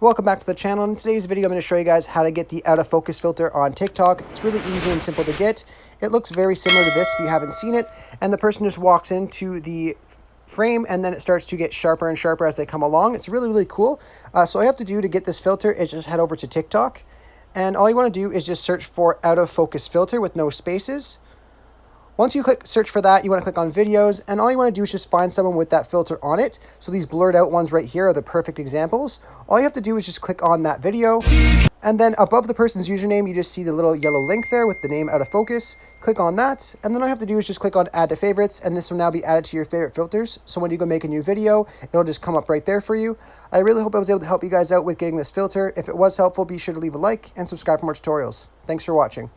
Welcome back to the channel. In today's video, I'm going to show you guys how to get the out of focus filter on TikTok. It's really easy and simple to get. It looks very similar to this if you haven't seen it. And the person just walks into the frame and then it starts to get sharper and sharper as they come along. It's really, really cool. So all you have to do to get this filter is just head over to TikTok. And all you want to do is just search for out of focus filter with no spaces. Once you click search for that, you want to click on videos, and all you want to do is just find someone with that filter on it. So these blurred out ones right here are the perfect examples. All you have to do is just click on that video, and then above the person's username, you just see the little yellow link there with the name out of focus. Click on that, and then all you have to do is just click on add to favorites, and this will now be added to your favorite filters. So when you go make a new video, it'll just come up right there for you. I really hope I was able to help you guys out with getting this filter. If it was helpful, be sure to leave a like and subscribe for more tutorials. Thanks for watching.